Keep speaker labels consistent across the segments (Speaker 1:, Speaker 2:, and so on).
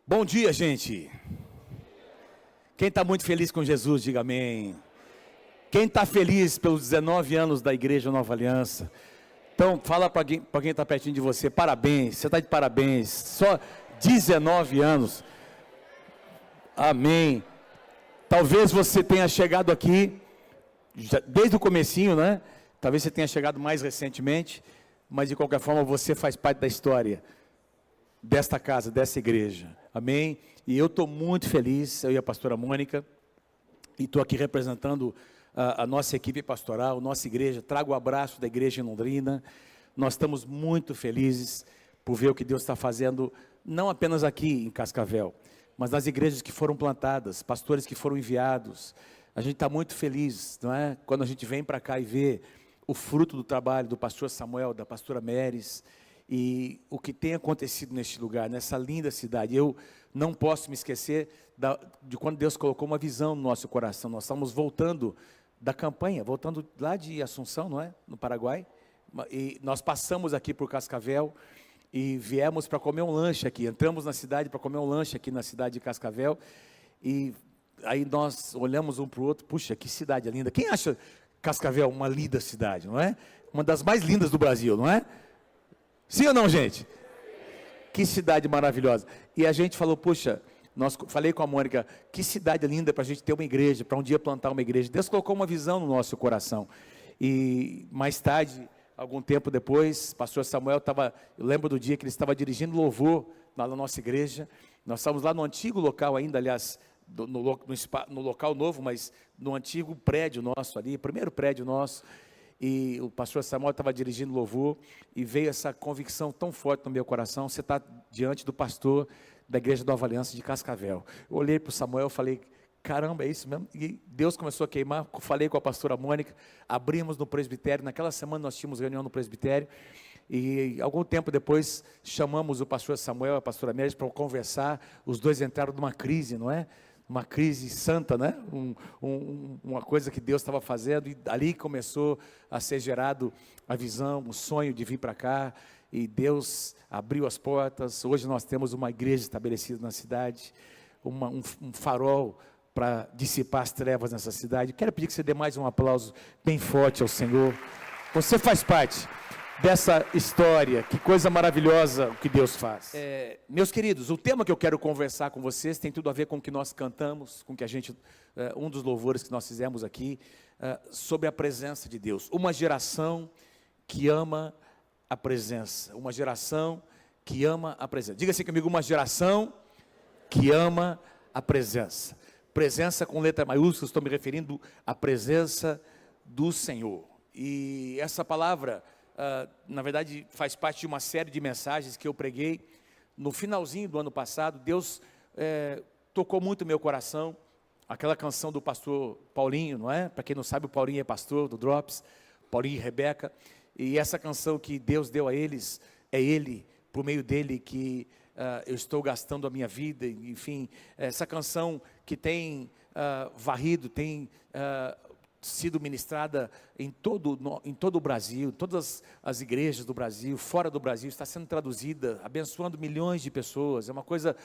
Speaker 1: Bom dia, gente. Quem está muito feliz com Jesus, diga amém. Quem está feliz pelos 19 anos da Igreja Nova Aliança? Então, fala para quem está pertinho de você, parabéns, você está de parabéns, só 19 anos. Amém. Talvez você tenha chegado aqui, desde o comecinho, né? Talvez você tenha chegado mais recentemente, mas de qualquer forma você faz parte da história desta casa, dessa igreja. Amém? E eu estou muito feliz, eu e a pastora Mônica, e estou aqui representando a nossa equipe pastoral, nossa igreja. Trago o abraço da igreja em Londrina. Nós estamos muito felizes por ver o que Deus está fazendo, não apenas aqui em Cascavel, mas nas igrejas que foram plantadas, pastores que foram enviados. A gente está muito feliz, não é? Quando a gente vem para cá e vê o fruto do trabalho do pastor Samuel, da pastora Meres, e o que tem acontecido neste lugar, nessa linda cidade. Eu não posso me esquecer de quando Deus colocou uma visão no nosso coração. Nós estamos voltando da campanha, voltando lá de Assunção, não é? No Paraguai, e nós passamos aqui por Cascavel e viemos para comer um lanche aqui, entramos na cidade para comer um lanche aqui na cidade de Cascavel, e aí nós olhamos um para o outro. Puxa, que cidade linda. Quem acha Cascavel uma linda cidade, não é? Uma das mais lindas do Brasil, não é? Sim ou não, gente? Que cidade maravilhosa. E a gente falou, puxa, falei com a Mônica, que cidade linda para a gente ter uma igreja, para um dia plantar uma igreja. Deus colocou uma visão no nosso coração. E mais tarde, algum tempo depois, o pastor Samuel eu lembro do dia que ele estava dirigindo louvor lá na nossa igreja. Nós estávamos lá no antigo local ainda, aliás, no local novo, mas no antigo prédio nosso ali, primeiro prédio nosso. E o pastor Samuel estava dirigindo louvor, e veio essa convicção tão forte no meu coração: você está diante do pastor da Igreja Nova Aliança de Cascavel. Eu olhei para o Samuel e falei, caramba, é isso mesmo? E Deus começou a queimar. Falei com a pastora Mônica, abrimos no presbitério. Naquela semana nós tínhamos reunião no presbitério, e algum tempo depois chamamos o pastor Samuel e a pastora Meres para conversar. Os dois entraram numa crise, não é? Uma crise santa, né? Uma coisa que Deus estava fazendo, e ali começou a ser gerado a visão, o sonho de vir para cá, e Deus abriu as portas. Hoje nós temos uma igreja estabelecida na cidade, um farol para dissipar as trevas nessa cidade. Quero pedir que você dê mais um aplauso bem forte ao Senhor. Você faz parte dessa história. Que coisa maravilhosa o que Deus faz. Meus queridos, o tema que eu quero conversar com vocês tem tudo a ver com o que nós cantamos, com o que a gente, um dos louvores que nós fizemos aqui, sobre a presença de Deus. Uma geração que ama a presença. Uma geração que ama a presença. Diga assim comigo: uma geração que ama a presença. Presença com letra maiúscula, estou me referindo à presença do Senhor. E essa palavra, na verdade, faz parte de uma série de mensagens que eu preguei no finalzinho do ano passado. Deus tocou muito o meu coração. Aquela canção do pastor Paulinho, não é? Para quem não sabe, o Paulinho é pastor do Drops, Paulinho e Rebeca. E essa canção que Deus deu a eles, é Ele, por meio dele, que eu estou gastando a minha vida. Enfim, essa canção que tem varrido, tem sido ministrada em todo o Brasil, todas as igrejas do Brasil, fora do Brasil, está sendo traduzida, abençoando milhões de pessoas. É uma coisa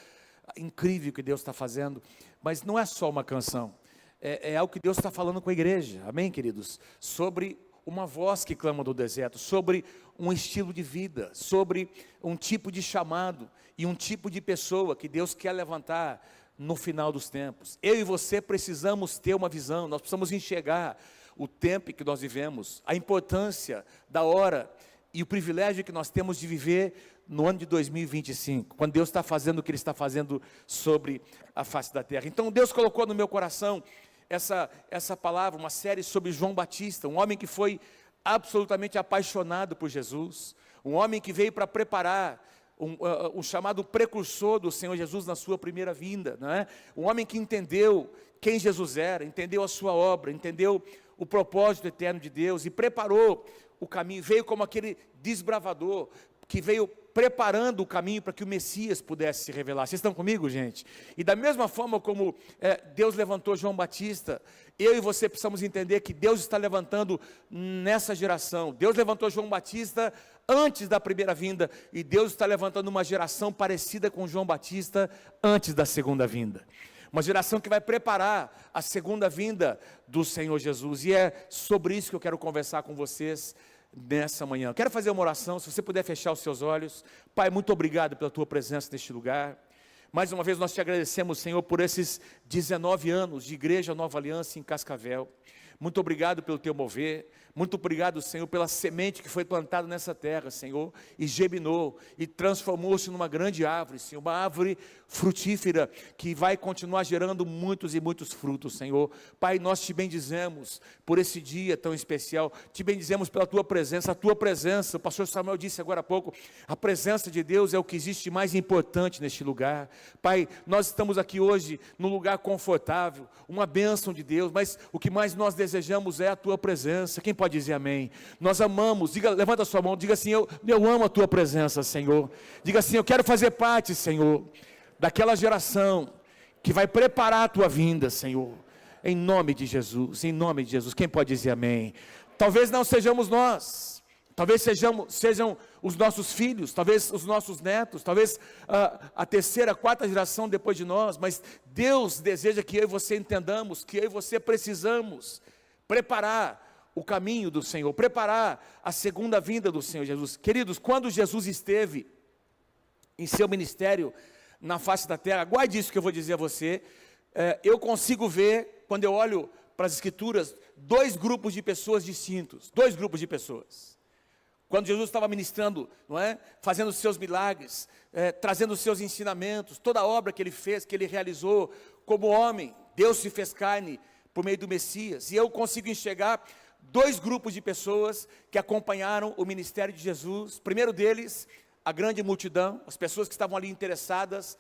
Speaker 1: incrível que Deus está fazendo. Mas não é só uma canção, é algo que Deus está falando com a igreja, amém, queridos? Sobre uma voz que clama do deserto, sobre um estilo de vida, sobre um tipo de chamado e um tipo de pessoa que Deus quer levantar no final dos tempos. Eu e você precisamos ter uma visão, nós precisamos enxergar o tempo em que nós vivemos, a importância da hora e o privilégio que nós temos de viver no ano de 2025, quando Deus está fazendo o que Ele está fazendo sobre a face da terra. Então Deus colocou no meu coração essa palavra, uma série sobre João Batista, um homem que foi absolutamente apaixonado por Jesus, um homem que veio para preparar um chamado precursor do Senhor Jesus na sua primeira vinda, não é? Um homem que entendeu quem Jesus era, entendeu a sua obra, entendeu o propósito eterno de Deus e preparou o caminho. Veio como aquele desbravador que veio preparando o caminho para que o Messias pudesse se revelar. Vocês estão comigo, gente? E da mesma forma como Deus levantou João Batista, eu e você precisamos entender que Deus está levantando nessa geração. Deus levantou João Batista antes da primeira vinda, e Deus está levantando uma geração parecida com João Batista antes da segunda vinda. Uma geração que vai preparar a segunda vinda do Senhor Jesus, e é sobre isso que eu quero conversar com vocês nessa manhã. Eu quero fazer uma oração, se você puder fechar os seus olhos. Pai, muito obrigado pela tua presença neste lugar. Mais uma vez nós te agradecemos, Senhor, por esses 19 anos de Igreja Nova Aliança em Cascavel. Muito obrigado pelo teu mover. Muito obrigado, Senhor, pela semente que foi plantada nessa terra, Senhor, e germinou, e transformou-se numa grande árvore, Senhor, uma árvore frutífera, que vai continuar gerando muitos e muitos frutos, Senhor. Pai, nós te bendizemos por esse dia tão especial, te bendizemos pela tua presença, o pastor Samuel disse agora há pouco, a presença de Deus é o que existe mais importante neste lugar. Pai, nós estamos aqui hoje num lugar confortável, uma bênção de Deus, mas o que mais nós desejamos é a tua presença. Quem pode dizer amém? Nós amamos, levanta a sua mão, diga assim, eu amo a tua presença, Senhor. Diga assim, eu quero fazer parte, Senhor, daquela geração que vai preparar a tua vinda, Senhor, em nome de Jesus, quem pode dizer amém? Talvez não sejamos nós, talvez sejam os nossos filhos, talvez os nossos netos, talvez a terceira, quarta geração depois de nós, mas Deus deseja que eu e você entendamos, que eu e você precisamos preparar o caminho do Senhor, preparar a segunda vinda do Senhor Jesus. Queridos, quando Jesus esteve em seu ministério na face da terra, guarde isso que eu vou dizer a você, eu consigo ver, quando eu olho para as Escrituras, dois grupos de pessoas distintos, dois grupos de pessoas. Quando Jesus estava ministrando, não é? Fazendo os seus milagres, trazendo os seus ensinamentos, toda a obra que ele fez, que ele realizou como homem, Deus se fez carne por meio do Messias, e eu consigo enxergar dois grupos de pessoas que acompanharam o ministério de Jesus. Primeiro deles, a grande multidão, as pessoas que estavam ali interessadas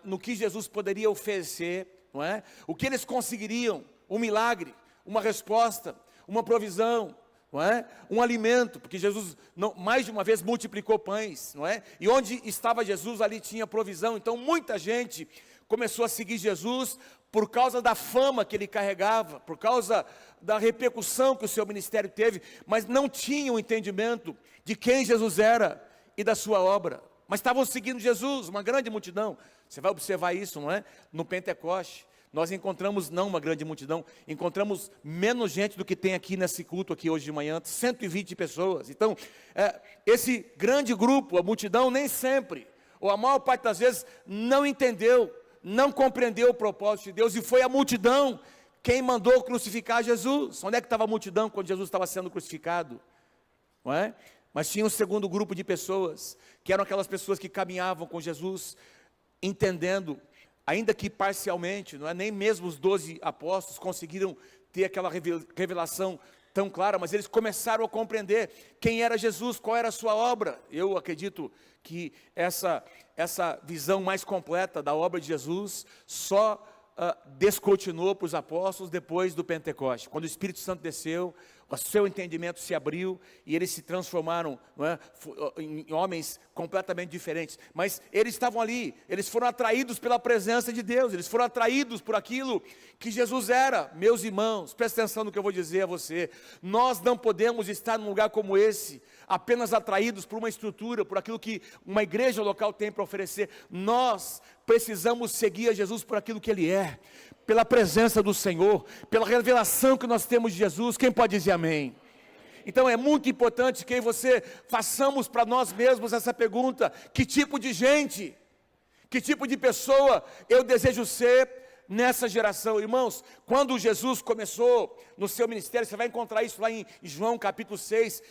Speaker 1: no que Jesus poderia oferecer, não é? O que eles conseguiriam, um milagre, uma resposta, uma provisão, não é? Um alimento, porque Jesus mais de uma vez multiplicou pães, não é? E onde estava Jesus, ali tinha provisão. Então muita gente começou a seguir Jesus por causa da fama que ele carregava, por causa da repercussão que o seu ministério teve, mas não tinham o entendimento de quem Jesus era e da sua obra, mas estavam seguindo Jesus, uma grande multidão. Você vai observar isso, não é? No Pentecoste, nós encontramos não uma grande multidão, encontramos menos gente do que tem aqui nesse culto aqui hoje de manhã, 120 pessoas. Então, esse grande grupo, a multidão, nem sempre, ou a maior parte das vezes, não entendeu, não compreendeu o propósito de Deus, e foi a multidão quem mandou crucificar Jesus. Onde é que estava a multidão quando Jesus estava sendo crucificado? Não é? Mas tinha um segundo grupo de pessoas, que eram aquelas pessoas que caminhavam com Jesus, entendendo, ainda que parcialmente, não é? Nem mesmo os 12 apóstolos conseguiram ter aquela revelação tão clara, mas eles começaram a compreender quem era Jesus, qual era a sua obra. Eu acredito que essa visão mais completa da obra de Jesus só descortinou para os apóstolos depois do Pentecoste, quando o Espírito Santo desceu, o seu entendimento se abriu e eles se transformaram, não é, em homens completamente diferentes. Mas eles estavam ali, eles foram atraídos pela presença de Deus, eles foram atraídos por aquilo que Jesus era. Meus irmãos, presta atenção no que eu vou dizer a você. Nós não podemos estar num lugar como esse apenas atraídos por uma estrutura, por aquilo que uma igreja local tem para oferecer. Nós precisamos seguir a Jesus por aquilo que Ele é, pela presença do Senhor, pela revelação que nós temos de Jesus. Quem pode dizer amém? Então é muito importante que eu e você façamos para nós mesmos essa pergunta: que tipo de gente, que tipo de pessoa eu desejo ser nessa geração? Irmãos, quando Jesus começou no seu ministério, você vai encontrar isso lá em João capítulo 6,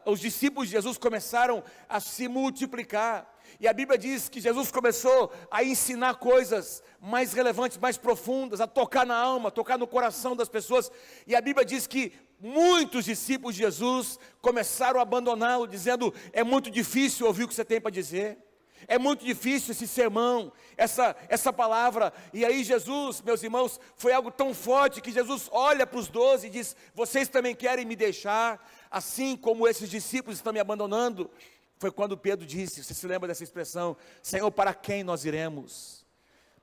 Speaker 1: os discípulos de Jesus começaram a se multiplicar, e a Bíblia diz que Jesus começou a ensinar coisas mais relevantes, mais profundas, a tocar na alma, a tocar no coração das pessoas, e a Bíblia diz que muitos discípulos de Jesus começaram a abandoná-lo, dizendo: é muito difícil ouvir o que você tem para dizer, é muito difícil esse sermão, essa palavra. E aí Jesus, meus irmãos, foi algo tão forte que Jesus olha para os 12 e diz: vocês também querem me deixar, assim como esses discípulos estão me abandonando? Foi quando Pedro disse, você se lembra dessa expressão: Senhor, para quem nós iremos?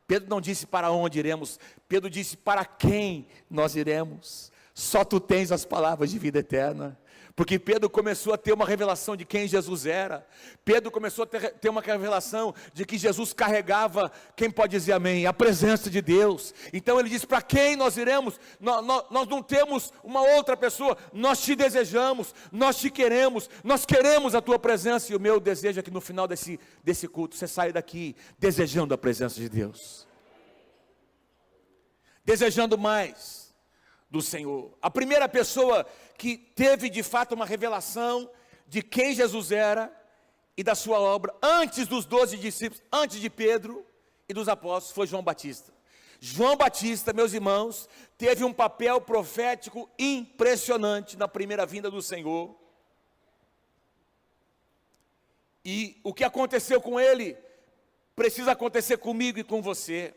Speaker 1: Pedro não disse para onde iremos, Pedro disse para quem nós iremos. Só tu tens as palavras de vida eterna. Porque Pedro começou a ter uma revelação de quem Jesus era. Pedro começou a ter uma revelação de que Jesus carregava, quem pode dizer amém? A presença de Deus. Então ele diz: para quem nós iremos? Nós não temos uma outra pessoa, nós te desejamos, nós te queremos, nós queremos a tua presença. E o meu desejo é que no final desse culto, você saia daqui desejando a presença de Deus, desejando mais do Senhor. A primeira pessoa que teve de fato uma revelação de quem Jesus era e da sua obra, antes dos 12 discípulos, antes de Pedro e dos apóstolos, foi João Batista. João Batista, meus irmãos, teve um papel profético impressionante na primeira vinda do Senhor. E o que aconteceu com ele, precisa acontecer comigo e com você,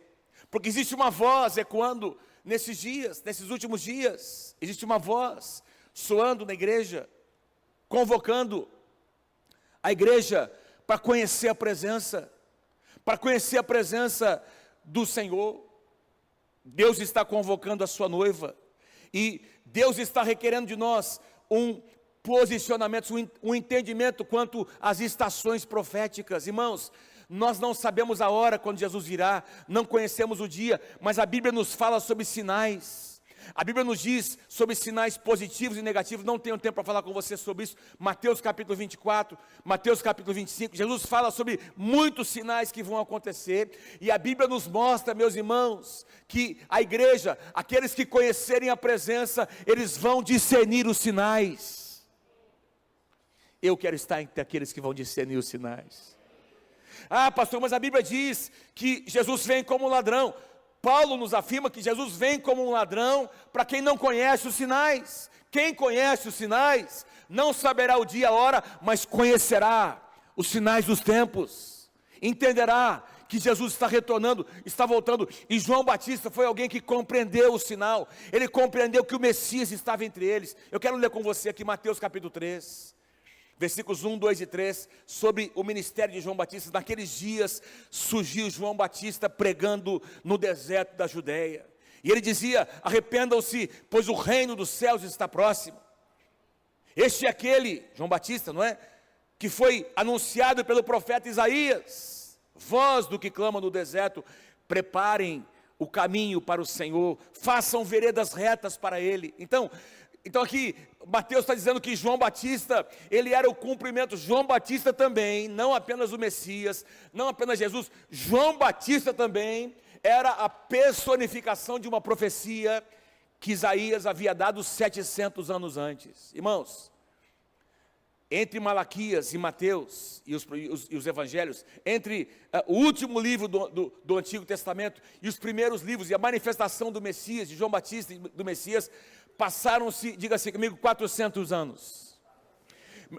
Speaker 1: porque existe uma voz ecoando nesses dias, nesses últimos dias, existe uma voz soando na igreja, convocando a igreja para conhecer a presença, do Senhor. Deus está convocando a sua noiva, e Deus está requerendo de nós um posicionamento, um entendimento quanto às estações proféticas. Irmãos, nós não sabemos a hora quando Jesus virá, não conhecemos o dia, mas a Bíblia nos fala sobre sinais. A Bíblia nos diz sobre sinais positivos e negativos. Não tenho tempo para falar com você sobre isso. Mateus capítulo 24, Mateus capítulo 25, Jesus fala sobre muitos sinais que vão acontecer, e a Bíblia nos mostra, meus irmãos, que a igreja, aqueles que conhecerem a presença, eles vão discernir os sinais. Eu quero estar entre aqueles que vão discernir os sinais. Ah, pastor, mas a Bíblia diz que Jesus vem como um ladrão. Paulo nos afirma que Jesus vem como um ladrão para quem não conhece os sinais. Quem conhece os sinais não saberá o dia e a hora, mas conhecerá os sinais dos tempos. Entenderá que Jesus está retornando, está voltando. E João Batista foi alguém que compreendeu o sinal. Ele compreendeu que o Messias estava entre eles. Eu quero ler com você aqui Mateus capítulo 3. Versículos 1, 2 e 3, sobre o ministério de João Batista. Naqueles dias surgiu João Batista pregando no deserto da Judéia. E ele dizia: arrependam-se, pois o reino dos céus está próximo. Este é aquele, João Batista, não é? Que foi anunciado pelo profeta Isaías. Voz do que clama no deserto, preparem o caminho para o Senhor, façam veredas retas para Ele. Então aqui, Mateus está dizendo que João Batista, ele era o cumprimento. João Batista também, não apenas o Messias, não apenas Jesus, João Batista também era a personificação de uma profecia que Isaías havia dado 700 anos antes. Irmãos, entre Malaquias e Mateus e os evangelhos, entre o último livro do Antigo Testamento e os primeiros livros, e a manifestação do Messias, de João Batista e do Messias, passaram-se, diga-se comigo, 400 anos.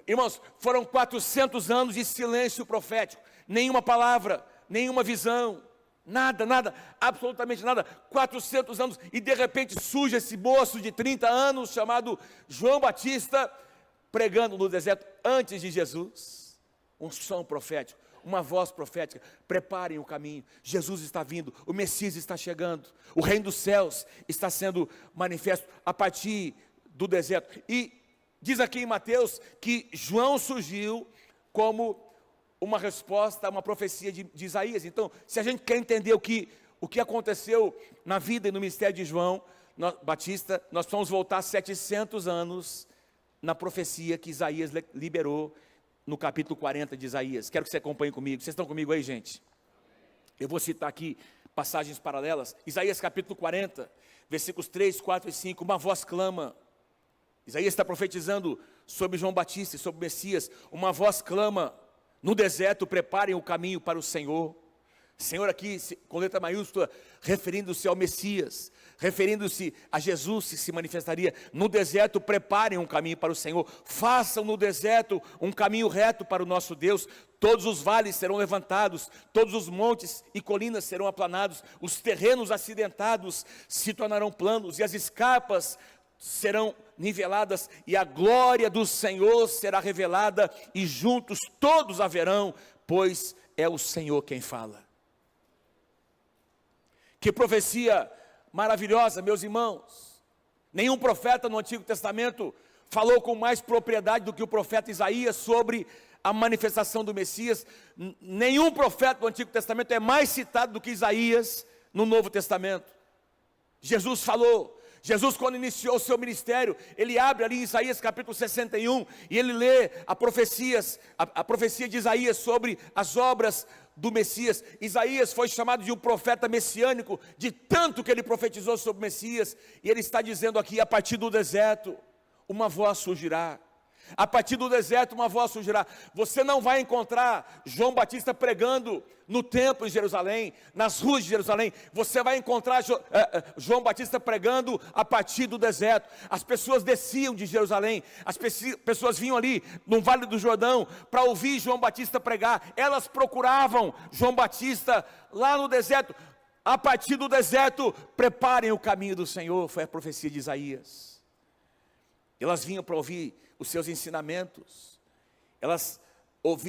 Speaker 1: Irmãos, foram 400 anos de silêncio profético, nenhuma palavra, nenhuma visão, nada, absolutamente nada. 400 anos, e de repente surge esse moço de 30 anos, chamado João Batista, pregando no deserto antes de Jesus. Um som profético, uma voz profética: preparem o caminho, Jesus está vindo, o Messias está chegando, o reino dos céus está sendo manifesto a partir do deserto. E diz aqui em Mateus que João surgiu como uma resposta a uma profecia de Isaías. Então, se a gente quer entender o que aconteceu na vida e no ministério de João Batista, nós vamos voltar 700 anos na profecia que Isaías liberou no capítulo 40 de Isaías. Quero que você acompanhe comigo. Vocês estão comigo aí, gente? Eu vou citar aqui passagens paralelas. Isaías capítulo 40, versículos 3, 4 e 5. Uma voz clama. Isaías está profetizando sobre João Batista e sobre o Messias. Uma voz clama: no deserto preparem o caminho para o Senhor. Senhor aqui com letra maiúscula, referindo-se ao Messias, referindo-se a Jesus que se manifestaria. No deserto preparem um caminho para o Senhor, façam no deserto um caminho reto para o nosso Deus. Todos os vales serão levantados, todos os montes e colinas serão aplanados, os terrenos acidentados se tornarão planos, e as escarpas serão niveladas, e a glória do Senhor será revelada, e juntos todos a verão, pois é o Senhor quem fala. Que profecia maravilhosa, meus irmãos. Nenhum profeta no Antigo Testamento falou com mais propriedade do que o profeta Isaías sobre a manifestação do Messias. Nenhum profeta do Antigo Testamento é mais citado do que Isaías no Novo Testamento. Jesus falou. Jesus, quando iniciou o seu ministério, ele abre ali em Isaías capítulo 61, e ele lê a profecia de Isaías sobre as obras do Messias. Isaías foi chamado de um profeta messiânico, de tanto que ele profetizou sobre o Messias, e ele está dizendo aqui: a partir do deserto, uma voz surgirá. A partir do deserto uma voz surgirá. Você não vai encontrar João Batista pregando no templo em Jerusalém, nas ruas de Jerusalém. Você vai encontrar João Batista pregando a partir do deserto. As pessoas desciam de Jerusalém, as pessoas vinham ali no Vale do Jordão para ouvir João Batista pregar. Elas procuravam João Batista lá no deserto. A partir do deserto, preparem o caminho do Senhor. Foi a profecia de Isaías. Elas vinham para ouvir os seus ensinamentos, elas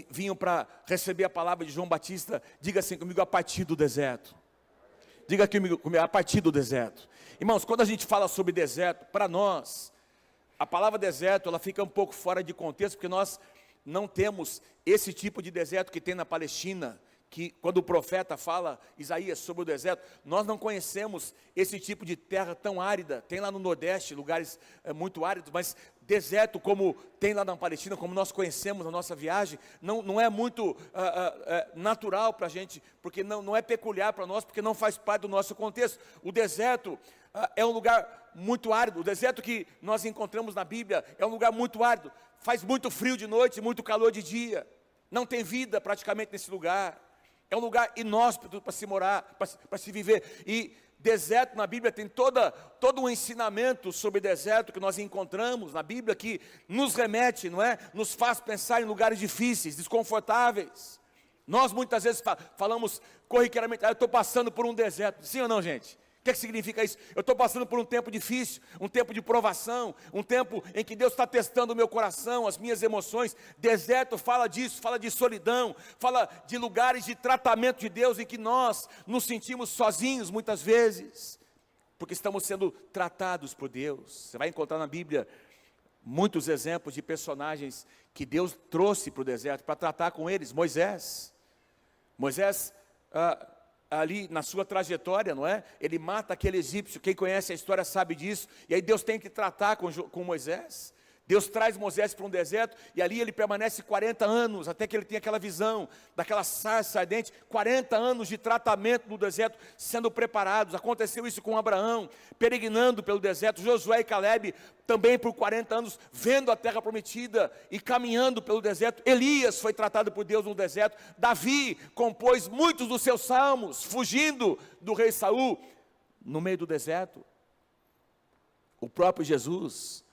Speaker 1: vinham para receber a palavra de João Batista. Diga assim comigo: a partir do deserto. Diga comigo, a partir do deserto. Irmãos, quando a gente fala sobre deserto, para nós, a palavra deserto, ela fica um pouco fora de contexto, porque nós não temos esse tipo de deserto que tem na Palestina, que quando o profeta fala, Isaías, sobre o deserto, nós não conhecemos esse tipo de terra tão árida. Tem lá no Nordeste lugares muito áridos, mas deserto como tem lá na Palestina, como nós conhecemos na nossa viagem, não é muito natural para a gente, porque não é peculiar para nós, porque não faz parte do nosso contexto. O deserto é um lugar muito árido. O deserto que nós encontramos na Bíblia é um lugar muito árido, faz muito frio de noite, muito calor de dia, não tem vida praticamente nesse lugar. É um lugar inóspito para se morar, para se viver. E deserto na Bíblia tem todo um ensinamento sobre deserto que nós encontramos na Bíblia, que nos remete, não é? Nos faz pensar em lugares difíceis, desconfortáveis. Nós muitas vezes falamos corriqueiramente: eu estou passando por um deserto. Sim ou não, gente? O que significa isso? Eu estou passando por um tempo difícil, um tempo de provação, um tempo em que Deus está testando o meu coração, as minhas emoções. Deserto fala disso, fala de solidão, fala de lugares de tratamento de Deus, em que nós nos sentimos sozinhos muitas vezes, porque estamos sendo tratados por Deus. Você vai encontrar na Bíblia muitos exemplos de personagens que Deus trouxe para o deserto para tratar com eles. Moisés, ali na sua trajetória, não é? Ele mata aquele egípcio. Quem conhece a história sabe disso. E aí Deus tem que tratar com Moisés. Deus traz Moisés para um deserto, e ali ele permanece 40 anos, até que ele tem aquela visão, daquela sarça ardente. 40 anos de tratamento no deserto, sendo preparados. Aconteceu isso com Abraão, peregrinando pelo deserto. Josué e Calebe, também por 40 anos, vendo a terra prometida, e caminhando pelo deserto. Elias foi tratado por Deus no deserto. Davi compôs muitos dos seus salmos, fugindo do rei Saul, no meio do deserto. O próprio Jesus,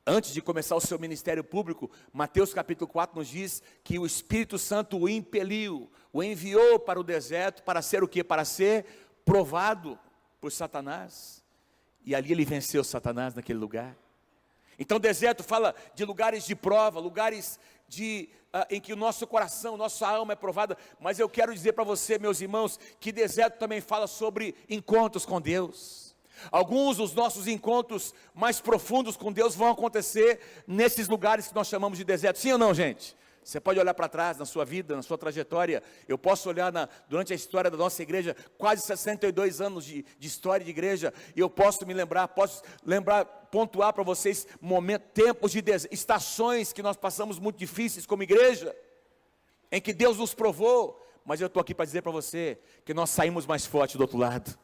Speaker 1: antes de começar o seu ministério público, Mateus capítulo 4 nos diz que o Espírito Santo o impeliu, o enviou para o deserto, para ser o quê? Para ser provado por Satanás. E ali ele venceu Satanás naquele lugar. Então o deserto fala de lugares de prova, lugares em que o nosso coração, nossa alma é provada. Mas eu quero dizer para você, meus irmãos, que deserto também fala sobre encontros com Deus. Alguns dos nossos encontros mais profundos com Deus vão acontecer nesses lugares que nós chamamos de deserto. Sim ou não, gente? Você pode olhar para trás na sua vida, na sua trajetória. Eu posso olhar durante a história da nossa igreja, quase 62 anos de história de igreja, e eu posso lembrar, pontuar para vocês tempos de estações que nós passamos muito difíceis como igreja, em que Deus nos provou. Mas eu estou aqui para dizer para você que nós saímos mais fortes do outro lado.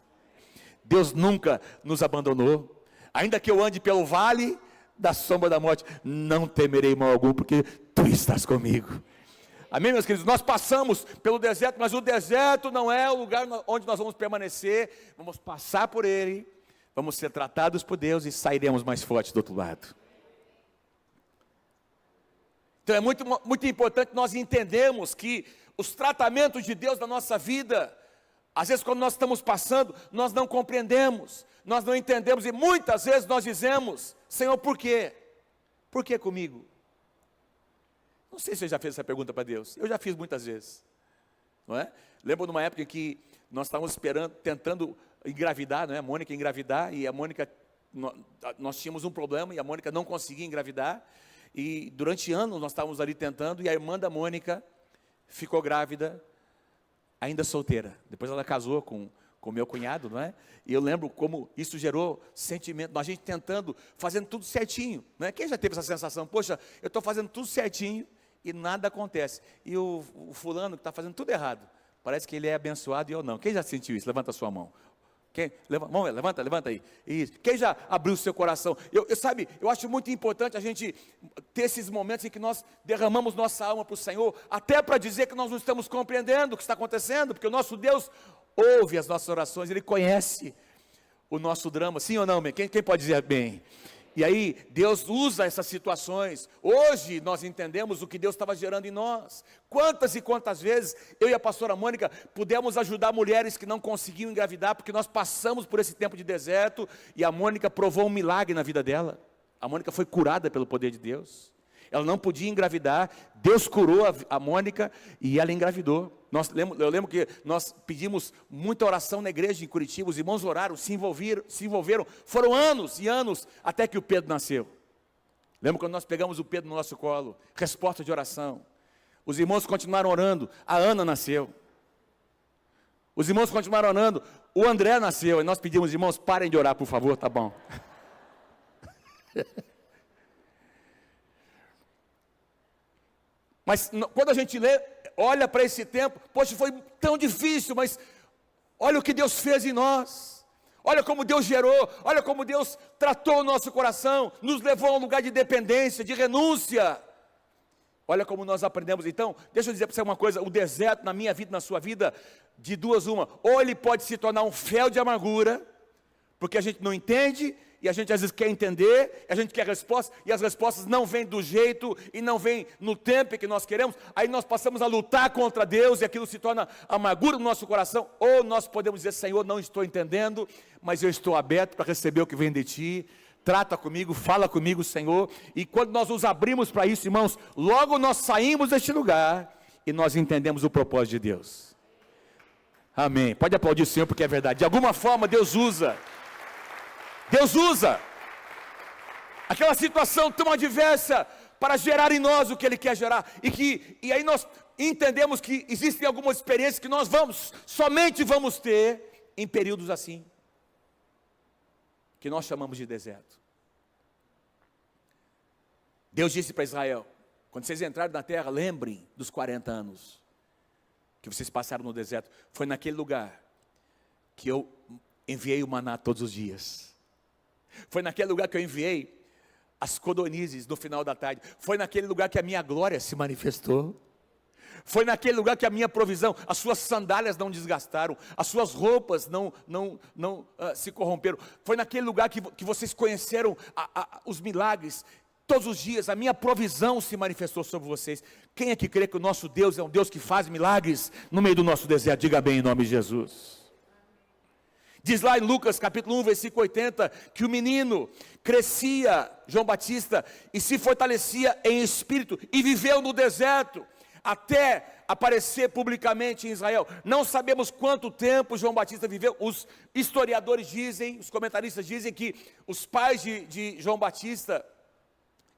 Speaker 1: Deus nunca nos abandonou. Ainda que eu ande pelo vale da sombra da morte, não temerei mal algum, porque Tu estás comigo. Amém, meus queridos? Nós passamos pelo deserto, mas o deserto não é o lugar onde nós vamos permanecer. Vamos passar por ele, vamos ser tratados por Deus e sairemos mais fortes do outro lado. Então é muito, muito importante nós entendermos que os tratamentos de Deus na nossa vida, às vezes quando nós estamos passando, nós não compreendemos, nós não entendemos, e muitas vezes nós dizemos: Senhor, por quê? Por que comigo? Não sei se você já fez essa pergunta para Deus. Eu já fiz muitas vezes, não é? Lembro de uma época em que nós estávamos tentando engravidar, não é? A Mônica engravidar, e a Mônica nós tínhamos um problema e a Mônica não conseguia engravidar. E durante anos nós estávamos ali tentando, e a irmã da Mônica ficou grávida, ainda solteira. Depois ela casou com meu cunhado, não é? E eu lembro como isso gerou sentimento, a gente tentando, fazendo tudo certinho, não é? Quem já teve essa sensação? Poxa, eu estou fazendo tudo certinho e nada acontece. E o fulano que está fazendo tudo errado, parece que ele é abençoado e eu não. Quem já sentiu isso? Levanta a sua mão. Quem? Vamos ver, levanta aí. Isso. Quem já abriu o seu coração? Eu acho muito importante a gente ter esses momentos em que nós derramamos nossa alma para o Senhor, até para dizer que nós não estamos compreendendo o que está acontecendo, porque o nosso Deus ouve as nossas orações, Ele conhece o nosso drama, sim ou não, bem? Quem pode dizer bem? E aí, Deus usa essas situações. Hoje nós entendemos o que Deus estava gerando em nós. Quantas e quantas vezes eu e a pastora Mônica pudemos ajudar mulheres que não conseguiam engravidar, porque nós passamos por esse tempo de deserto, e a Mônica provou um milagre na vida dela. A Mônica foi curada pelo poder de Deus. Ela não podia engravidar, Deus curou a Mônica e ela engravidou. Eu lembro que nós pedimos muita oração na igreja em Curitiba, os irmãos oraram, se envolveram, foram anos e anos até que o Pedro nasceu. Lembro quando nós pegamos o Pedro no nosso colo, resposta de oração. Os irmãos continuaram orando, a Ana nasceu. Os irmãos continuaram orando, o André nasceu, e nós pedimos, irmãos, parem de orar, por favor, tá bom. Mas quando a gente lê, olha para esse tempo, poxa, foi tão difícil, mas olha o que Deus fez em nós, olha como Deus gerou, olha como Deus tratou o nosso coração, nos levou a um lugar de dependência, de renúncia. Olha como nós aprendemos. Então, deixa eu dizer para você uma coisa, o deserto na minha vida, na sua vida, de duas uma, ou ele pode se tornar um fel de amargura, porque a gente não entende, e a gente às vezes quer entender, a gente quer resposta, e as respostas não vêm do jeito, e não vêm no tempo que nós queremos, aí nós passamos a lutar contra Deus, e aquilo se torna amargura no nosso coração, ou nós podemos dizer, Senhor, não estou entendendo, mas eu estou aberto para receber o que vem de Ti, trata comigo, fala comigo, Senhor, e quando nós nos abrimos para isso, irmãos, logo nós saímos deste lugar, e nós entendemos o propósito de Deus. Amém, pode aplaudir o Senhor, porque é verdade, de alguma forma Deus usa aquela situação tão adversa para gerar em nós o que Ele quer gerar, e aí nós entendemos que existem algumas experiências que nós somente vamos ter em períodos assim, que nós chamamos de deserto. Deus disse para Israel, quando vocês entrarem na terra, lembrem dos 40 anos que vocês passaram no deserto, foi naquele lugar que eu enviei o maná todos os dias. Foi naquele lugar que eu enviei as codornizes no final da tarde. Foi naquele lugar que a minha glória se manifestou. Foi naquele lugar que a minha provisão, as suas sandálias não desgastaram, as suas roupas não se corromperam. Foi naquele lugar que vocês conheceram os milagres. Todos os dias a minha provisão se manifestou sobre vocês. Quem é que crê que o nosso Deus é um Deus que faz milagres no meio do nosso deserto? Diga bem em nome de Jesus. Diz lá em Lucas capítulo 1, versículo 80, que o menino crescia, João Batista, e se fortalecia em espírito, e viveu no deserto, até aparecer publicamente em Israel. Não sabemos quanto tempo João Batista viveu. Os historiadores dizem, os comentaristas dizem que os pais de João Batista,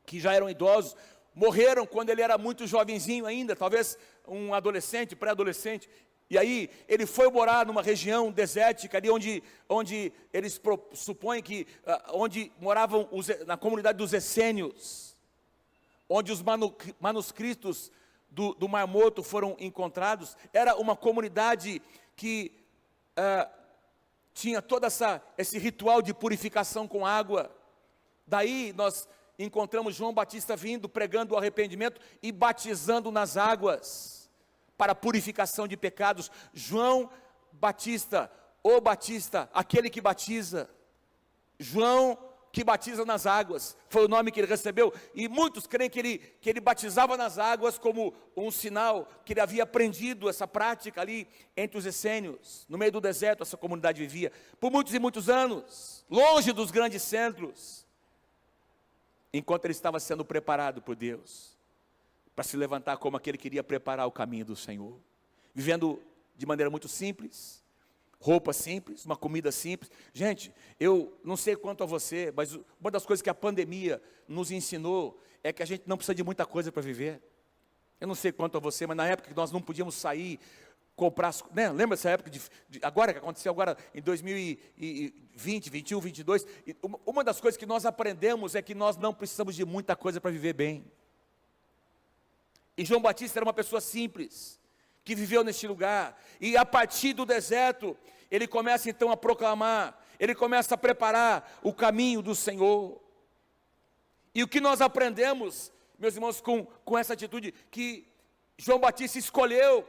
Speaker 1: que já eram idosos, morreram quando ele era muito jovenzinho ainda, talvez um adolescente, pré-adolescente. E aí ele foi morar numa região desértica, ali onde eles supõem que, onde moravam na comunidade dos essênios, onde os manuscritos do Mar Morto foram encontrados. Era uma comunidade que tinha todo esse ritual de purificação com água. Daí nós encontramos João Batista vindo, pregando o arrependimento e batizando nas águas, para purificação de pecados. João Batista, o Batista, aquele que batiza. João que batiza nas águas, foi o nome que ele recebeu, e muitos creem que ele batizava nas águas como um sinal, que ele havia aprendido essa prática ali entre os essênios, no meio do deserto essa comunidade vivia, por muitos e muitos anos, longe dos grandes centros, enquanto ele estava sendo preparado por Deus, para se levantar como aquele que queria preparar o caminho do Senhor, vivendo de maneira muito simples, roupa simples, uma comida simples. Gente, eu não sei quanto a você, mas uma das coisas que a pandemia nos ensinou é que a gente não precisa de muita coisa para viver. Eu não sei quanto a você, mas na época que nós não podíamos sair, comprar, né? Lembra dessa época, agora que aconteceu agora em 2020, 21, 22, uma das coisas que nós aprendemos é que nós não precisamos de muita coisa para viver bem. E João Batista era uma pessoa simples, que viveu neste lugar, e a partir do deserto, ele começa então a proclamar, ele começa a preparar o caminho do Senhor. E o que nós aprendemos, meus irmãos, com essa atitude, que João Batista escolheu,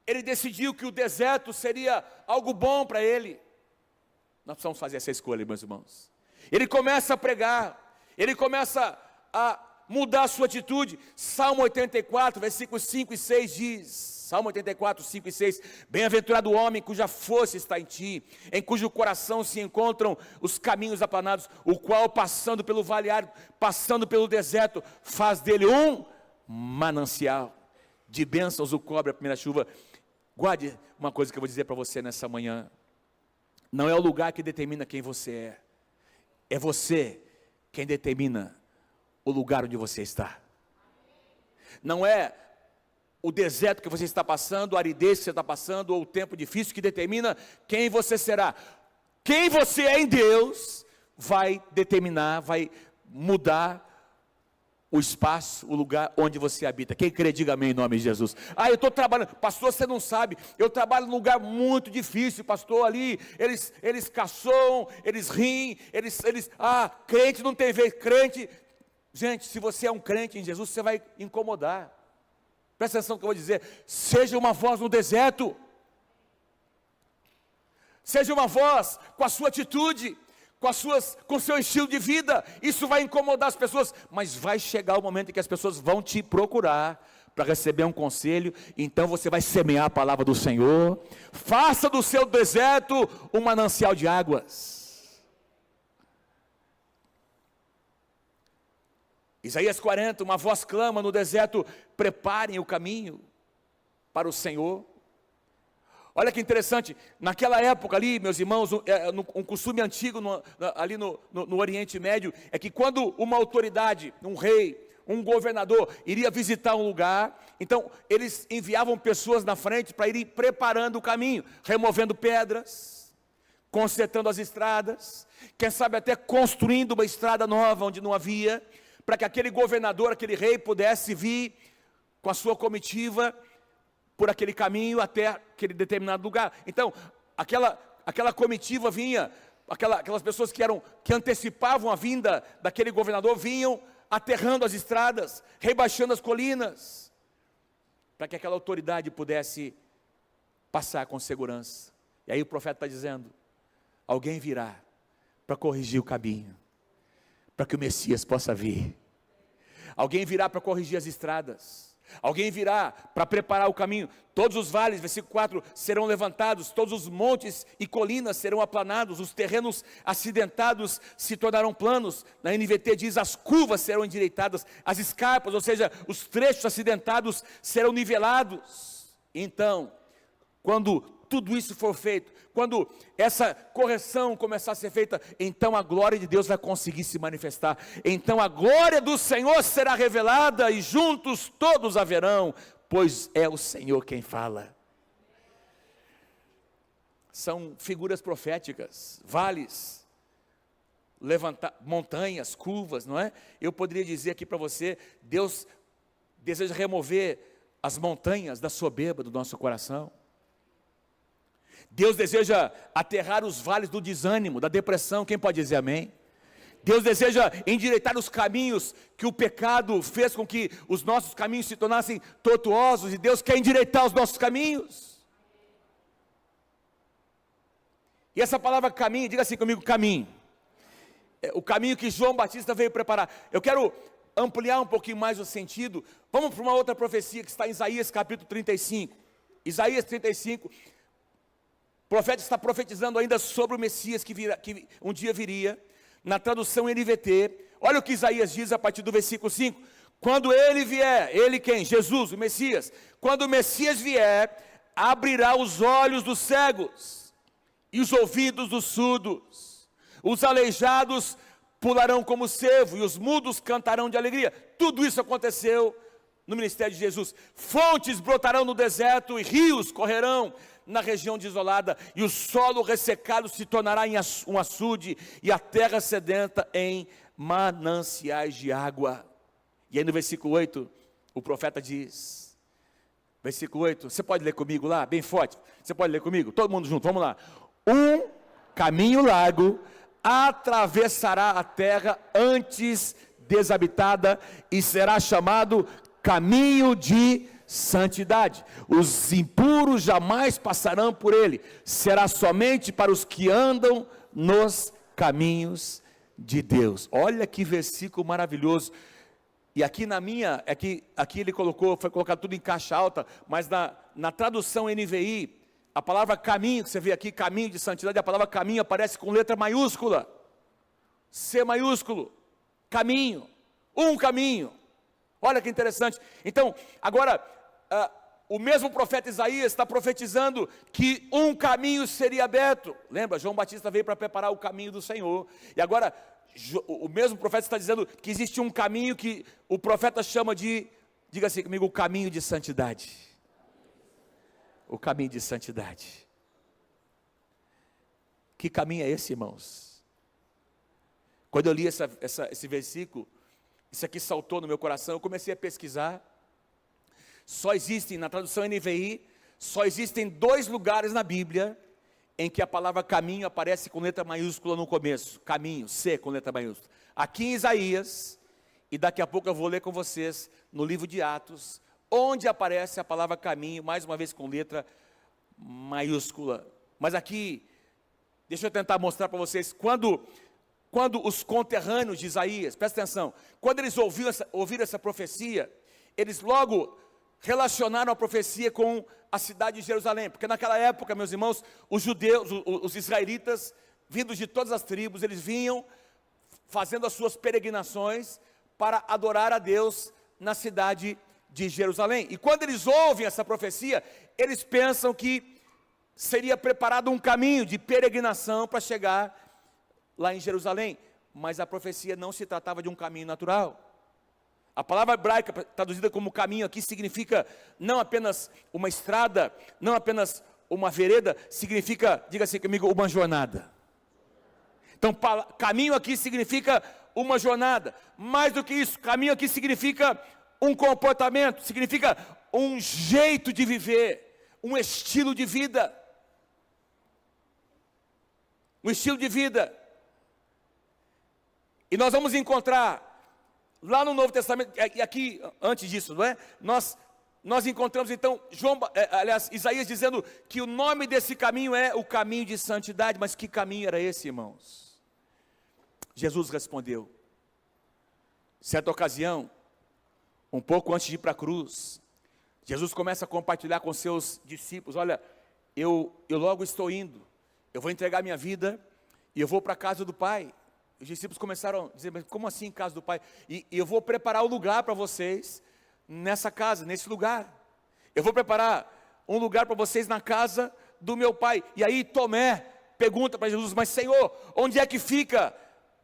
Speaker 1: ele decidiu que o deserto seria algo bom para ele. Nós precisamos fazer essa escolha, meus irmãos. Ele começa a pregar, ele começa a mudar a sua atitude. Salmo 84, versículos 5 e 6 diz, Salmo 84, 5 e 6, bem-aventurado o homem cuja força está em ti, em cujo coração se encontram os caminhos aplanados, o qual passando pelo vale árido, passando pelo deserto, faz dele um manancial, de bênçãos o cobre a primeira chuva. Guarde uma coisa que eu vou dizer para você nessa manhã, não é o lugar que determina quem você é você quem determina o lugar onde você está. Não é o deserto que você está passando, a aridez que você está passando, ou o tempo difícil que determina quem você será. Quem você é em Deus vai determinar, vai mudar o espaço, o lugar onde você habita. Quem crê, diga amém em nome de Jesus. Eu estou trabalhando, pastor, você não sabe, eu trabalho num lugar muito difícil, pastor, ali, eles caçoam, eles riem, crente não tem vez, crente. Gente, se você é um crente em Jesus, você vai incomodar. Presta atenção no que eu vou dizer. Seja uma voz no deserto. Seja uma voz com a sua atitude, com o seu estilo de vida. Isso vai incomodar as pessoas, mas vai chegar o momento em que as pessoas vão te procurar para receber um conselho. Então você vai semear a palavra do Senhor. Faça do seu deserto um manancial de águas. Isaías 40, uma voz clama no deserto: preparem o caminho para o Senhor. Olha que interessante, naquela época ali, meus irmãos, um costume antigo ali no Oriente Médio, é que quando uma autoridade, um rei, um governador, iria visitar um lugar, então eles enviavam pessoas na frente para irem preparando o caminho, removendo pedras, consertando as estradas, quem sabe até construindo uma estrada nova onde não havia, para que aquele governador, aquele rei pudesse vir com a sua comitiva por aquele caminho até aquele determinado lugar. Então, aquela comitiva vinha, aquelas pessoas que antecipavam a vinda daquele governador, vinham aterrando as estradas, rebaixando as colinas, para que aquela autoridade pudesse passar com segurança. E aí o profeta está dizendo: alguém virá para corrigir o caminho, para que o Messias possa vir. Alguém virá para corrigir as estradas. Alguém virá para preparar o caminho. Todos os vales, versículo 4, serão levantados, todos os montes e colinas serão aplanados, os terrenos acidentados se tornarão planos. Na NVT diz: as curvas serão endireitadas, as escarpas, ou seja, os trechos acidentados serão nivelados. Então, quando tudo isso for feito, quando essa correção começar a ser feita, então a glória de Deus vai conseguir se manifestar. Então a glória do Senhor será revelada e juntos todos a verão, pois é o Senhor quem fala. São figuras proféticas, vales, montanhas, curvas, não é? Eu poderia dizer aqui para você: Deus deseja remover as montanhas da soberba do nosso coração. Deus deseja aterrar os vales do desânimo, da depressão. Quem pode dizer amém? Deus deseja endireitar os caminhos que o pecado fez com que os nossos caminhos se tornassem tortuosos, e Deus quer endireitar os nossos caminhos. E essa palavra caminho, diga assim comigo: caminho. É o caminho que João Batista veio preparar. Eu quero ampliar um pouquinho mais o sentido. Vamos para uma outra profecia que está em Isaías capítulo 35. Isaías 35. O profeta está profetizando ainda sobre o Messias que um dia viria. Na tradução NVT, olha o que Isaías diz a partir do versículo 5. Quando ele vier, ele quem? Jesus, o Messias. Quando o Messias vier, abrirá os olhos dos cegos e os ouvidos dos surdos. Os aleijados pularão como cervo, e os mudos cantarão de alegria. Tudo isso aconteceu no ministério de Jesus. Fontes brotarão no deserto, e rios correrão na região desolada, e o solo ressecado se tornará em um açude, e a terra sedenta em mananciais de água. E aí no versículo 8, o profeta diz, versículo 8, você pode ler comigo lá, bem forte, você pode ler comigo, todo mundo junto, vamos lá. Um caminho largo atravessará a terra antes desabitada, e será chamado caminho de santidade. Os impuros jamais passarão por ele, será somente para os que andam nos caminhos de Deus. Olha que versículo maravilhoso. E aqui na minha, aqui ele colocou, foi colocado tudo em caixa alta, mas na tradução NVI, a palavra caminho, que você vê aqui, caminho de santidade, a palavra caminho aparece com letra maiúscula, C maiúsculo, caminho, um caminho. Olha que interessante. Então, agora, o mesmo profeta Isaías está profetizando que um caminho seria aberto. Lembra, João Batista veio para preparar o caminho do Senhor. E agora, o mesmo profeta está dizendo que existe um caminho que o profeta chama de, diga assim comigo, o caminho de santidade. O caminho de santidade. Que caminho é esse, irmãos? Quando eu li esse versículo, isso aqui saltou no meu coração, eu comecei a pesquisar. Só existem, na tradução NVI, só existem 2 lugares na Bíblia em que a palavra caminho aparece com letra maiúscula no começo. Caminho, C com letra maiúscula. Aqui em Isaías, e daqui a pouco eu vou ler com vocês no livro de Atos, onde aparece a palavra caminho, mais uma vez com letra maiúscula. Mas aqui, deixa eu tentar mostrar para vocês, quando os conterrâneos de Isaías, presta atenção, quando eles ouviram essa profecia, eles logo relacionaram a profecia com a cidade de Jerusalém, porque naquela época, meus irmãos, os judeus, os israelitas, vindos de todas as tribos, eles vinham fazendo as suas peregrinações para adorar a Deus na cidade de Jerusalém. E quando eles ouvem essa profecia, eles pensam que seria preparado um caminho de peregrinação para chegar lá em Jerusalém, mas a profecia não se tratava de um caminho natural. A palavra hebraica, traduzida como caminho aqui, significa não apenas uma estrada, não apenas uma vereda, significa, diga assim comigo, uma jornada. Então, caminho aqui significa uma jornada. Mais do que isso, caminho aqui significa um comportamento, significa um jeito de viver, um estilo de vida. Um estilo de vida. E nós vamos encontrar lá no Novo Testamento, e aqui, antes disso, não é? Nós encontramos então, Isaías dizendo que o nome desse caminho é o caminho de santidade. Mas que caminho era esse, irmãos? Jesus respondeu. Certa ocasião, um pouco antes de ir para a cruz, Jesus começa a compartilhar com seus discípulos: olha, eu logo estou indo, eu vou entregar minha vida, e eu vou para a casa do Pai. Os discípulos começaram a dizer: mas como assim casa do Pai? E eu vou preparar o lugar para vocês nessa casa, nesse lugar. Eu vou preparar um lugar para vocês na casa do meu Pai. E aí Tomé pergunta para Jesus: mas Senhor, onde é que fica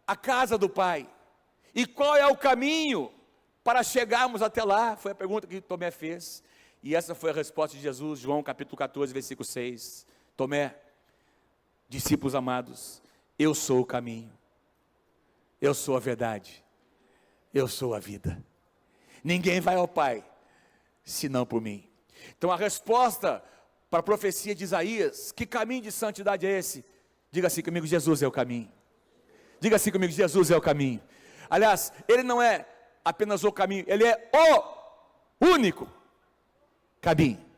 Speaker 1: a casa do Pai? E qual é o caminho para chegarmos até lá? Foi a pergunta que Tomé fez. E essa foi a resposta de Jesus, João capítulo 14, versículo 6. Tomé, discípulos amados, eu sou o caminho. Eu sou a verdade, eu sou a vida. Ninguém vai ao Pai, senão por mim. Então a resposta para a profecia de Isaías: que caminho de santidade é esse? Diga assim comigo: Jesus é o caminho. Diga assim comigo: Jesus é o caminho. Aliás, Ele não é apenas o caminho, Ele é o único caminho.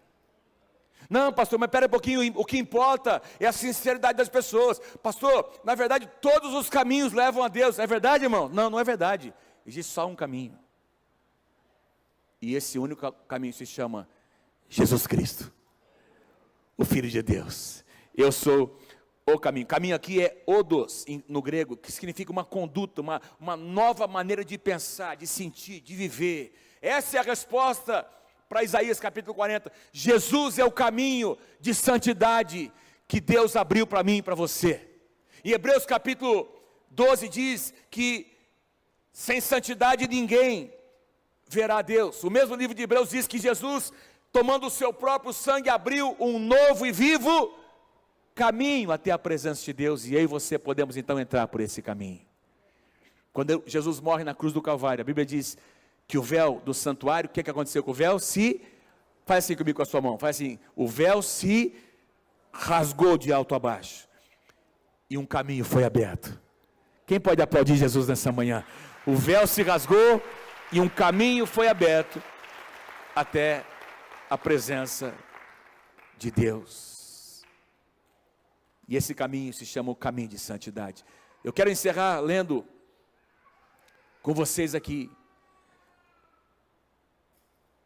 Speaker 1: Não, pastor, mas espera um pouquinho, o que importa é a sinceridade das pessoas. Pastor, na verdade, todos os caminhos levam a Deus. É verdade, irmão? Não, não é verdade. Existe só um caminho. E esse único caminho se chama Jesus Cristo, o Filho de Deus. Eu sou o caminho. Caminho aqui é odos, no grego, que significa uma conduta, uma nova maneira de pensar, de sentir, de viver. Essa é a resposta para Isaías capítulo 40, Jesus é o caminho de santidade. que Deus abriu para mim e para você. Em Hebreus capítulo 12 diz que sem santidade ninguém verá a Deus. O mesmo livro de Hebreus diz que Jesus, tomando o seu próprio sangue, abriu um novo e vivo caminho até a presença de Deus, e eu e você podemos então entrar por esse caminho. Quando Jesus morre na cruz do Calvário, a Bíblia diz que o véu do santuário, o que aconteceu com o véu? Faz assim comigo com a sua mão, faz assim, o véu se rasgou de alto a baixo, e um caminho foi aberto. Quem pode aplaudir Jesus nessa manhã? O véu se rasgou, e um caminho foi aberto, até a presença de Deus. E esse caminho se chama o caminho de santidade. Eu quero encerrar lendo com vocês aqui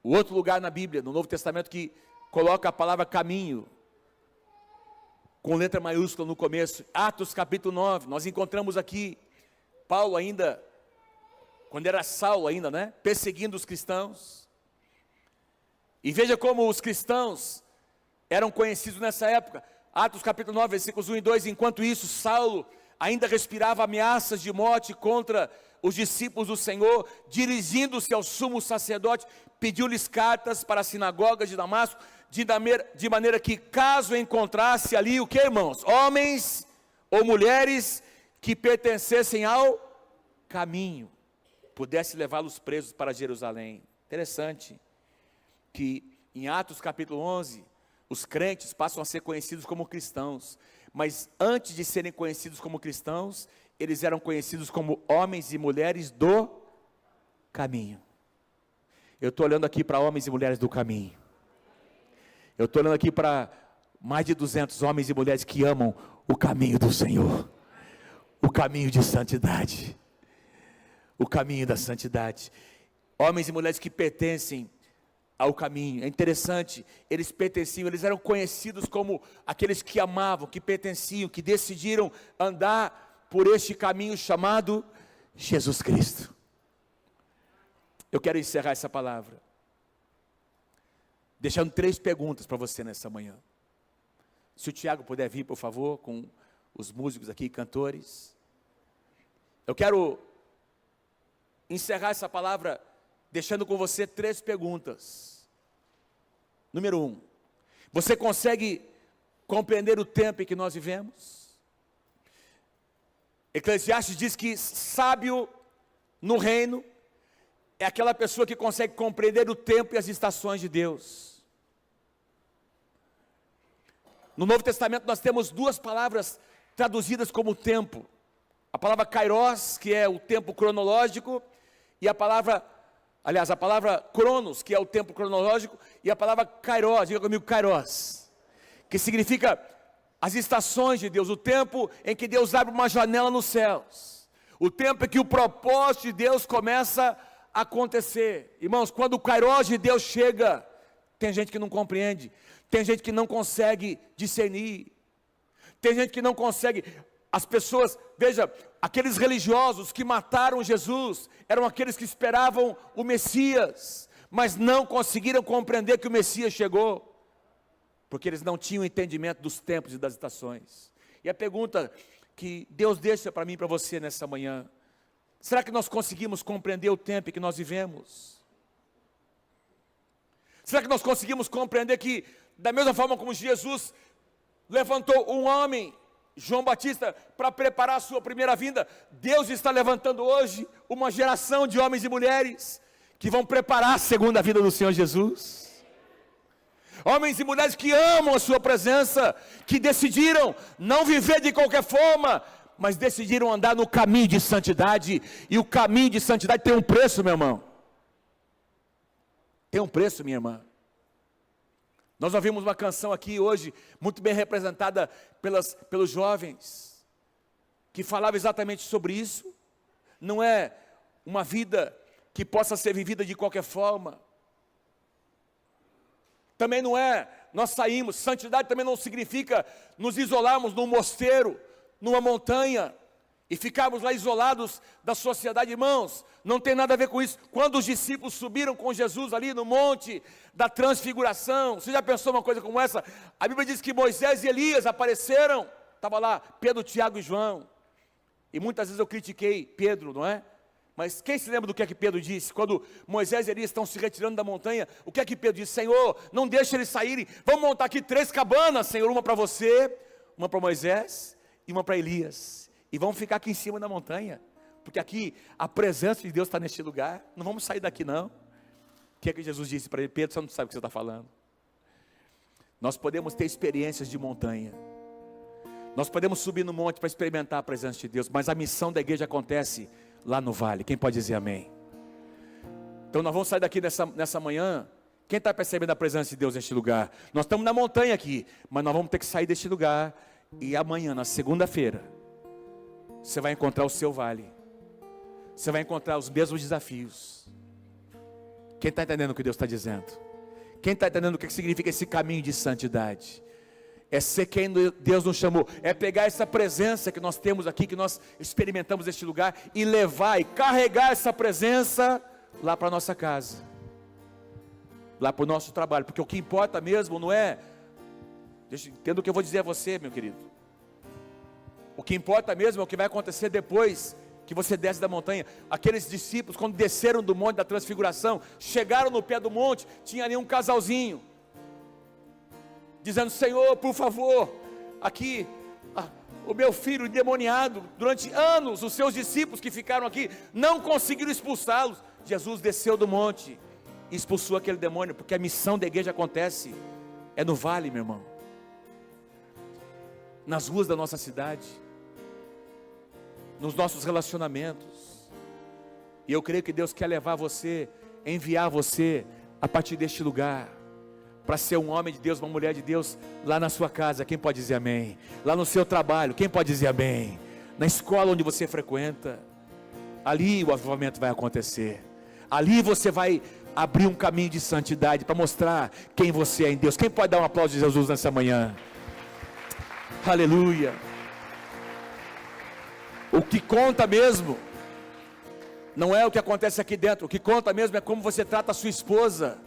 Speaker 1: o outro lugar na Bíblia, no Novo Testamento, que coloca a palavra caminho com letra maiúscula no começo. Atos capítulo 9, nós encontramos aqui Paulo ainda, quando era Saulo ainda, né, perseguindo os cristãos. E veja como os cristãos eram conhecidos nessa época. Atos capítulo 9, versículos 1 e 2, enquanto isso, Saulo ainda respirava ameaças de morte contra os discípulos do Senhor, dirigindo-se ao sumo sacerdote, pediu-lhes cartas para as sinagogas de Damasco, de maneira que, caso encontrasse ali, o que, irmãos? Homens ou mulheres que pertencessem ao caminho, pudesse levá-los presos para Jerusalém. Interessante que em Atos capítulo 11, os crentes passam a ser conhecidos como cristãos, mas antes de serem conhecidos como cristãos, eles eram conhecidos como homens e mulheres do caminho. Eu estou olhando aqui para homens e mulheres do caminho. Eu estou olhando aqui para mais de 200 homens e mulheres que amam o caminho do Senhor, o caminho de santidade, o caminho da santidade. Homens e mulheres que pertencem ao caminho. É interessante, eles pertenciam, eles eram conhecidos como aqueles que amavam, que pertenciam, que decidiram andar por este caminho chamado Jesus Cristo. Eu quero encerrar essa palavra deixando 3 perguntas para você nessa manhã. Se o Tiago puder vir, por favor, com os músicos aqui, cantores. Eu quero encerrar essa palavra deixando com você 3 perguntas. Número 1, você consegue compreender o tempo em que nós vivemos? Eclesiastes diz que sábio no reino é aquela pessoa que consegue compreender o tempo e as estações de Deus. No Novo Testamento nós temos 2 palavras traduzidas como tempo. A palavra kairos, que é o tempo cronológico, e a palavra cronos, que é o tempo cronológico, e a palavra kairos, diga comigo, kairos, que significa as estações de Deus, o tempo em que Deus abre uma janela nos céus, o tempo em que o propósito de Deus começa a acontecer. Irmãos, quando o kairos de Deus chega, tem gente que não compreende, tem gente que não consegue discernir, tem gente que não consegue. As pessoas, veja, aqueles religiosos que mataram Jesus, eram aqueles que esperavam o Messias, mas não conseguiram compreender que o Messias chegou, porque eles não tinham entendimento dos tempos e das estações. E a pergunta que Deus deixa para mim e para você nessa manhã: será que nós conseguimos compreender o tempo em que nós vivemos? Será que nós conseguimos compreender que, da mesma forma como Jesus levantou um homem, João Batista, para preparar a sua primeira vinda, Deus está levantando hoje uma geração de homens e mulheres que vão preparar a segunda vinda do Senhor Jesus? Homens e mulheres que amam a sua presença, que decidiram não viver de qualquer forma, mas decidiram andar no caminho de santidade. E o caminho de santidade tem um preço, meu irmão. Tem um preço, minha irmã. Nós ouvimos uma canção aqui hoje, muito bem representada pelos jovens, que falava exatamente sobre isso. Não é uma vida que possa ser vivida de qualquer forma. Também não é, nós saímos, santidade também não significa nos isolarmos num mosteiro, numa montanha, e ficarmos lá isolados da sociedade. Irmãos, não tem nada a ver com isso. Quando os discípulos subiram com Jesus ali no monte da transfiguração, você já pensou uma coisa como essa? A Bíblia diz que Moisés e Elias apareceram, estava lá Pedro, Tiago e João, e muitas vezes eu critiquei Pedro, não é? Mas quem se lembra do que é que Pedro disse? Quando Moisés e Elias estão se retirando da montanha, o que é que Pedro disse? Senhor, não deixe eles saírem, vamos montar aqui 3 cabanas, Senhor, uma para você, uma para Moisés e uma para Elias, e vamos ficar aqui em cima da montanha, porque aqui a presença de Deus está neste lugar, não vamos sair daqui não. O que é que Jesus disse para ele? Pedro, você não sabe o que você está falando. Nós podemos ter experiências de montanha, nós podemos subir no monte para experimentar a presença de Deus, mas a missão da igreja acontece lá no vale. Quem pode dizer amém? Então nós vamos sair daqui nessa manhã. Quem está percebendo a presença de Deus neste lugar? Nós estamos na montanha aqui, mas nós vamos ter que sair deste lugar, e amanhã, na segunda-feira, você vai encontrar o seu vale, você vai encontrar os mesmos desafios. Quem está entendendo o que Deus está dizendo? Quem está entendendo o que significa esse caminho de santidade? É ser quem Deus nos chamou, é pegar essa presença que nós temos aqui, que nós experimentamos neste lugar, e levar e carregar essa presença lá para a nossa casa, lá para o nosso trabalho, porque o que importa mesmo não é, entenda o que eu vou dizer a você, meu querido, o que importa mesmo é o que vai acontecer depois que você desce da montanha. Aqueles discípulos, quando desceram do monte da transfiguração, chegaram no pé do monte, tinha ali um casalzinho, dizendo: Senhor, por favor, aqui, o meu filho endemoniado, durante anos, os seus discípulos que ficaram aqui, não conseguiram expulsá-los. Jesus desceu do monte e expulsou aquele demônio, porque a missão da igreja acontece, é no vale, meu irmão, nas ruas da nossa cidade, nos nossos relacionamentos, e eu creio que Deus quer levar você, enviar você, a partir deste lugar, para ser um homem de Deus, uma mulher de Deus, lá na sua casa. Quem pode dizer amém? Lá no seu trabalho, quem pode dizer amém? Na escola onde você frequenta, ali o avivamento vai acontecer, ali você vai abrir um caminho de santidade, para mostrar quem você é em Deus. Quem pode dar um aplauso de Jesus nessa manhã? Aleluia. O que conta mesmo não é o que acontece aqui dentro, o que conta mesmo é como você trata a sua esposa,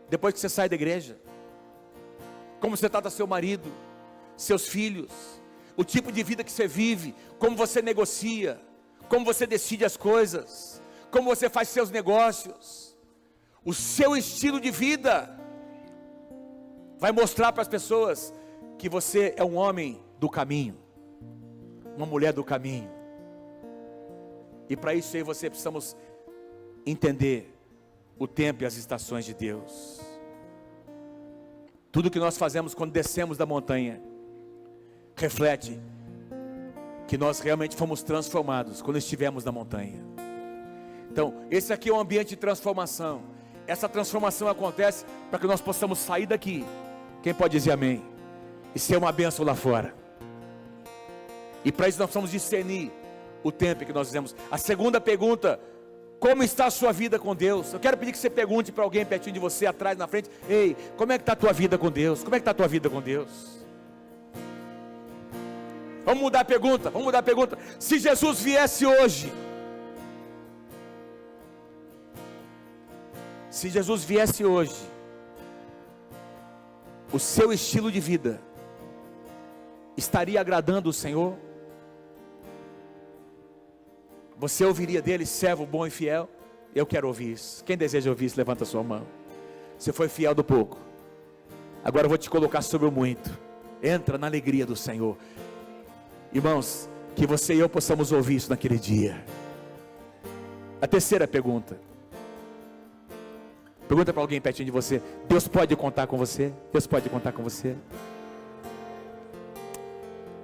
Speaker 1: depois que você sai da igreja, como você trata seu marido, seus filhos, o tipo de vida que você vive, como você negocia, como você decide as coisas, como você faz seus negócios, o seu estilo de vida, vai mostrar para as pessoas que você é um homem do caminho, uma mulher do caminho. E para isso aí você precisamos entender o tempo e as estações de Deus. Tudo que nós fazemos quando descemos da montanha reflete que nós realmente fomos transformados quando estivemos na montanha. Então, esse aqui é um ambiente de transformação. Essa transformação acontece para que nós possamos sair daqui. Quem pode dizer amém? E ser uma bênção lá fora. E para isso nós precisamos discernir o tempo que nós fizemos. A segunda pergunta: como está a sua vida com Deus? Eu quero pedir que você pergunte para alguém pertinho de você, atrás, na frente: ei, como é que está a tua vida com Deus? Como é que está a tua vida com Deus? Vamos mudar a pergunta, vamos mudar a pergunta. Se Jesus viesse hoje, se Jesus viesse hoje, o seu estilo de vida estaria agradando o Senhor? Você ouviria dele: servo bom e fiel? Eu quero ouvir isso. Quem deseja ouvir isso, levanta a sua mão. Você foi fiel do pouco, agora eu vou te colocar sobre o muito. Entra na alegria do Senhor. Irmãos, que você e eu possamos ouvir isso naquele dia. A terceira pergunta. Pergunta para alguém pertinho de você: Deus pode contar com você? Deus pode contar com você?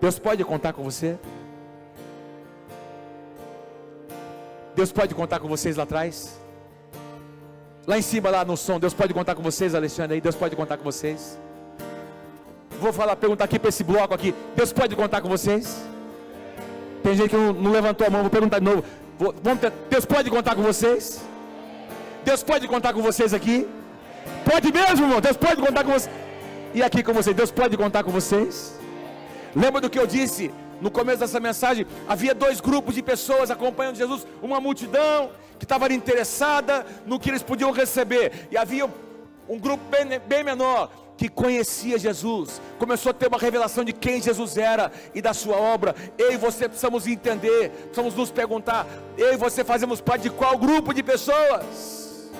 Speaker 1: Deus pode contar com você? Deus pode contar com vocês lá atrás? Lá em cima, lá no som, Deus pode contar com vocês, Alexandre aí? Deus pode contar com vocês? Vou perguntar aqui para esse bloco aqui: Deus pode contar com vocês? Tem gente que não levantou a mão, vou perguntar de novo. Deus pode contar com vocês? Deus pode contar com vocês aqui? Pode mesmo, irmão? Deus pode contar com vocês? E aqui com vocês, Deus pode contar com vocês? Lembra do que eu disse No começo dessa mensagem, havia 2 grupos de pessoas acompanhando Jesus. Uma multidão que estava ali interessada no que eles podiam receber. E havia um grupo bem menor, que conhecia Jesus, começou a ter uma revelação de quem Jesus era e da sua obra. Eu e você precisamos entender, precisamos nos perguntar, eu e você fazemos parte de qual grupo de pessoas?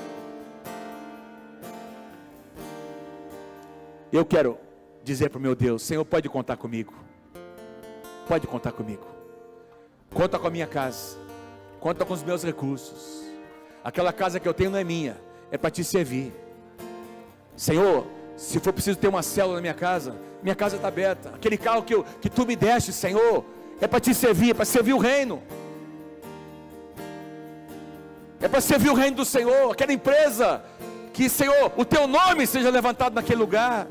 Speaker 1: Eu quero dizer para o meu Deus: Senhor, pode contar comigo, pode contar comigo, conta com a minha casa, conta com os meus recursos. Aquela casa que eu tenho não é minha, é para te servir. Senhor, se for preciso ter uma célula na minha casa está aberta. Aquele carro que tu me deste, Senhor, é para te servir, é para servir o reino. É para servir o reino do Senhor. Aquela empresa, que, Senhor, o teu nome seja levantado naquele lugar.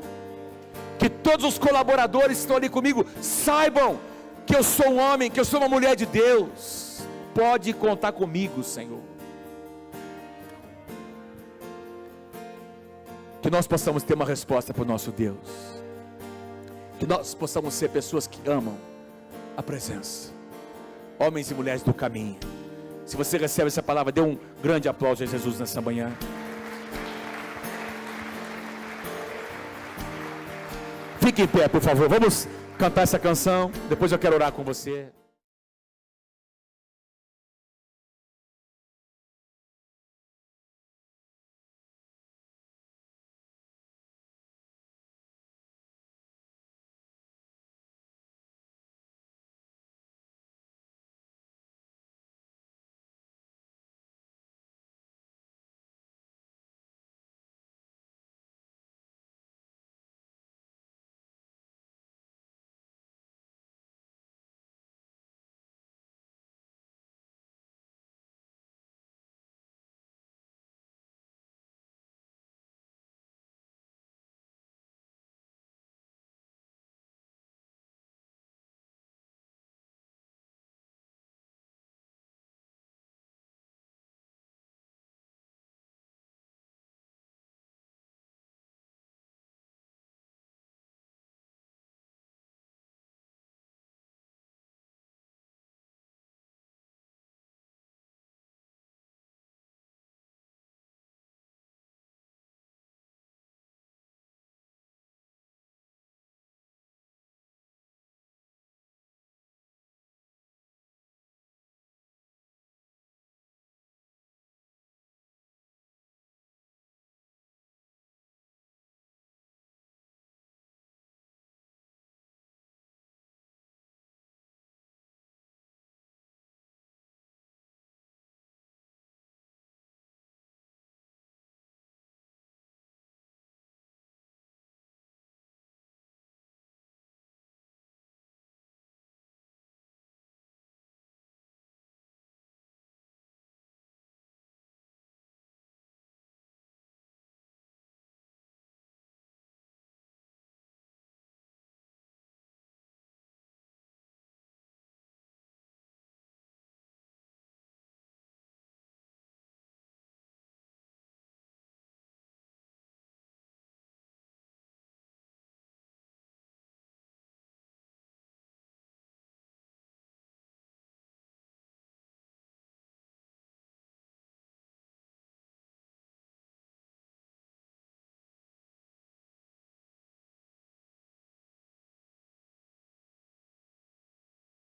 Speaker 1: Que todos os colaboradores que estão ali comigo saibam que eu sou um homem, que eu sou uma mulher de Deus. Pode contar comigo, Senhor. Que nós possamos ter uma resposta para o nosso Deus. Que nós possamos ser pessoas que amam a presença. Homens e mulheres do caminho. Se você recebe essa palavra, dê um grande aplauso a Jesus nessa manhã. Fique em pé, por favor. Vamos cantar essa canção. Depois eu quero orar com você.